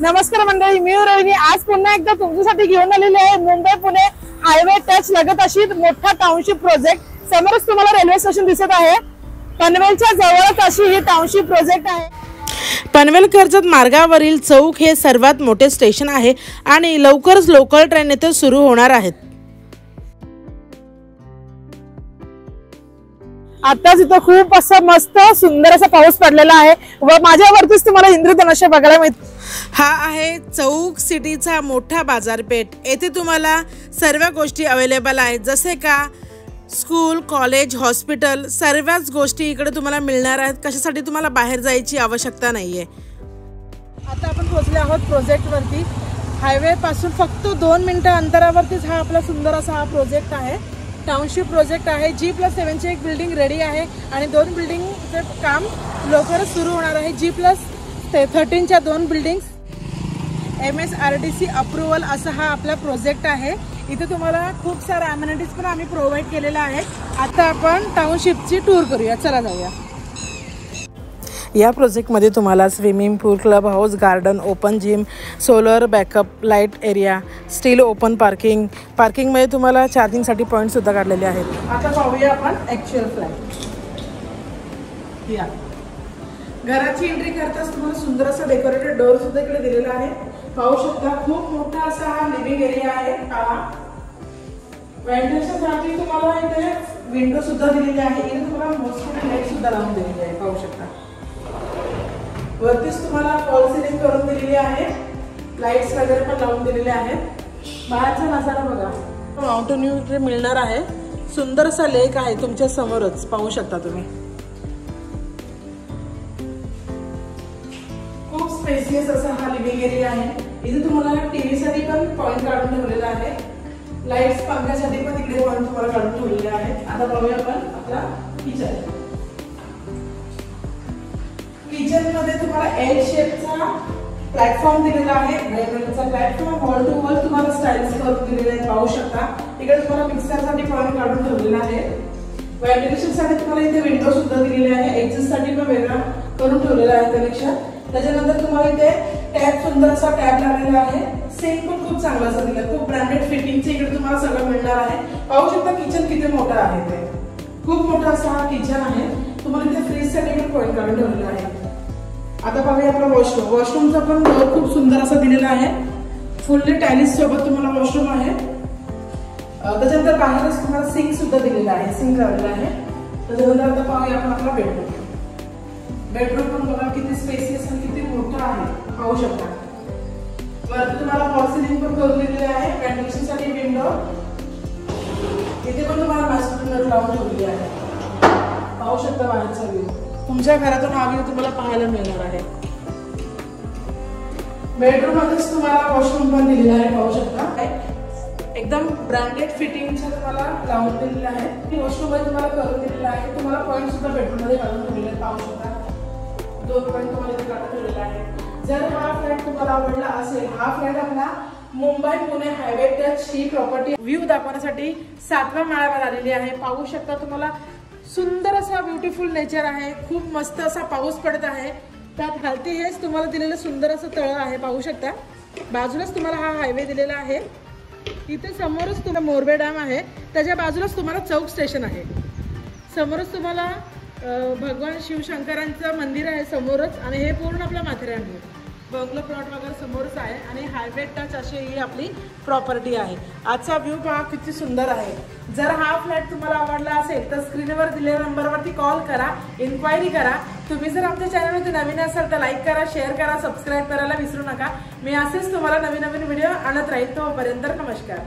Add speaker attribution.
Speaker 1: नमस्कार मंडळी, मी रोहिणी आज पुन्हा एकदा तुमच्यासाठी घेऊन आलेले आहे मुंबई पुणे हायवे टच लगत अशी मोठा टाउनशिप प्रोजेक्ट। समोरच तुम्हाला रेल्वे स्टेशन दिसत आहे। पनवेलच्या जवळच अशी ही टाउनशिप प्रोजेक्ट आहे।
Speaker 2: पनवेल कर्जत मार्गावरील चौक हे सर्वात मोठे स्टेशन आहे आणि लवकरच लोकल ट्रेन येथे सुरू होणार आहेत।
Speaker 1: आता इथं खूप असा मस्त सुंदर असा पाऊस पडलेला आहे व माझ्यावरतीच तुम्हाला इंद्रधनुष्य बघायला मिळते।
Speaker 2: हा आहे चौक सिटीचा मोठा बाजारपेठ। येथे तुम्हाला सर्व गोष्टी अवेलेबल आहेत, जसे का स्कूल, कॉलेज, हॉस्पिटल, सर्वच गोष्टी इकडे तुम्हाला मिळणार आहेत। कशासाठी तुम्हाला बाहेर जायची आवश्यकता नाहीये।
Speaker 1: आता आपण पोहोचले आहोत प्रोजेक्ट वरती। हायवे पासून फक्त 2 मिनिटं अंतरावरतीच हा आपला सुंदर असा हा प्रोजेक्ट आहे। टाउनशिप प्रोजेक्ट आहे। G+7 ची एक बिल्डिंग रेडी आहे आणि 2 बिल्डिंगचे काम लवकरच सुरू होणार आहे। G+13 च्या 2 बिल्डिंग्स MSRDC अप्रूव्हल असा हा आपला प्रोजेक्ट आहे। इथे तुम्हाला खूप सारे अमेनिटीज पण आम्ही प्रोव्हाइड केलेला आहे। आता आपण टाउनशिपची टूर करूया, चला जाऊया।
Speaker 2: या प्रोजेक्टमध्ये तुम्हाला swimming pool, club house, garden, open gym, solar backup, light area, steel open पार्किंगमध्ये तुम्हाला चार्जिंगसाठी पॉईंट सुद्धा काढलेले आहेत।
Speaker 1: आता पाहूया आपण ॲक्च्युअल फ्लॅट। या घराची एंट्री करताच तुम्हाला सुंदर असा डेकोरेटेड डोर सुद्धा इकडे दिलेला आहे। पाहू शकता खूप मोठा असा हा लिव्हिंग एरिया आहे। व्हेंटिलेशनसाठी तुम्हाला इथे विंडो सुद्धा दिलेली आहे। इथे तुम्हाला मॉस्किटो नेट सुद्धा लावून दिलेली आहे, पाहू शकता। वरतीच तुम्हाला फॉल सिलिंग करून दिलेली आहे, लाईट्स वगैरे पण लावून दिलेले आहेत। बाहेरचा नजारा बघा, माउंटेन व्ह्यू इथे मिळणार आहे। सुंदर असा लेक आहे तुमच्या समोरच, पाहू शकता तुम्ही। खूप स्पेसियस असा हा लिव्हिंग एरिया आहे। इथे तुम्हाला टीव्ही साठी पण पॉइंट काढून ठेवलेला आहे। लाईट्स पंख्यासाठी पण इकडे पॉइंट तुम्हाला काढून ठेवलेले आहेत। आता पाहूया आपण आपला किचन। किचन मध्ये तुम्हाला एल शेपचा प्लॅटफॉर्म दिलेला आहे। वेगवेगळ्याचा प्लॅटफॉर्म वॉल टू वॉल तुम्हाला स्टाईल्स करून दिलेले आहेत, पाहू शकता। इकडे तुम्हाला मिक्सरसाठी पॉइंट काढून ठेवलेला आहे। व्हेंटिलेशन साठी तुम्हाला इथे विंडो सुद्धा दिलेली आहे। एक्झॉस्ट साठी पण वेगळा करून ठेवलेला आहे कनेक्शन। त्याच्यानंतर तुम्हाला इथे टॅप, सुंदर असा टॅप लागलेला आहे। सिंक पण खूप चांगला असा दिला, खूप ब्रँडेड फिटिंगचे इकडे तुम्हाला सगळं मिळणार आहे। पाहू शकता किचन किती मोठा आहे, ते खूप मोठा असा हा किचन आहे। तुम्हाला इथे फ्रीज साठी पण पॉइंट काढून ठेवलेला आहे। आता पाहूया आपला वॉशरूम। वॉशरूमचा पण डोर खूप सुंदर असा दिलेला आहे। फुल्ली टायलिस सोबत तुम्हाला वॉशरूम आहे। त्याच्यानंतर बाहेरच तुम्हाला सिंक सुद्धा दिलेला आहे, सिंक लावलेला आहे। त्याच्यानंतर आता पाहूया आपण आपला बेडरूम। बेडरूम पण बघा किती स्पेसियस आणि किती मोठा आहे, पाहू शकता। वरती तुम्हाला फॉल सिलिंग पण करून दिलेली आहे। व्हेंटिलेशन साठी विंडो, इथे पण तुम्हाला मास्टर लावून ठेवलेली आहे, पाहू शकता। बाहेरचा व्ह्यू तुमच्या घरातून हा व्ह्यू तुम्हाला पाहायला मिळणार आहे। बेडरूम मध्येच तुम्हाला वॉशरूम पण दिलेला आहे, पाहू शकता। एकदम ब्रँडेड फिटिंगचा तुम्हाला लावून दिलेला आहे। वॉशरूम मध्ये तुम्हाला करून दिलेला आहे। तुम्हाला पॉइंट सुद्धा बेडरूम मध्ये काढून ठेवलेले आहेत, पाहू शकता। 2 पॉइंट तुम्हाला इथे काढून ठेवलेला आहे। जर हा फ्लॅट तुम्हाला आवडला असेल, हा फ्लॅट आपला मुंबई पुणे हायवे टच ही प्रॉपर्टी व्ह्यू दाखवण्यासाठी 7व्या माळ्यावर आलेली आहे। पाहू शकता तुम्हाला सुंदर असा ब्युटिफुल नेचर आहे। खूप मस्त असा पाऊस पडत आहे। त्यात हलती हेच तुम्हाला दिलेलं सुंदर असं तळ आहे, पाहू शकता। बाजूलाच तुम्हाला हा हायवे दिलेला आहे। इथे समोरच तुम्हाला मोरबे डॅम आहे, त्याच्या बाजूलाच तुम्हाला चौक स्टेशन आहे। समोरच तुम्हाला भगवान शिवशंकरांचं मंदिर आहे समोरच, आणि हे पूर्ण आपला माथेरान आहे। बंगलो प्लॉट वगैरे समोरच आहे आणि हायवे टच अशी ही आपली प्रॉपर्टी आहे। आजचा व्ह्यू पहा किती सुंदर आहे। जर हा फ्लॅट तुम्हाला आवडला असेल तर स्क्रीनवर दिलेल्या नंबरवरती कॉल करा, इन्क्वायरी करा। तुम्ही जर आमच्या चॅनलवरती नवीन असाल तर लाईक करा, शेअर करा, सबस्क्राईब करायला विसरू नका। मी असेच तुम्हाला नवीन नवीन व्हिडिओ आणत राहील। तोपर्यंत नमस्कार।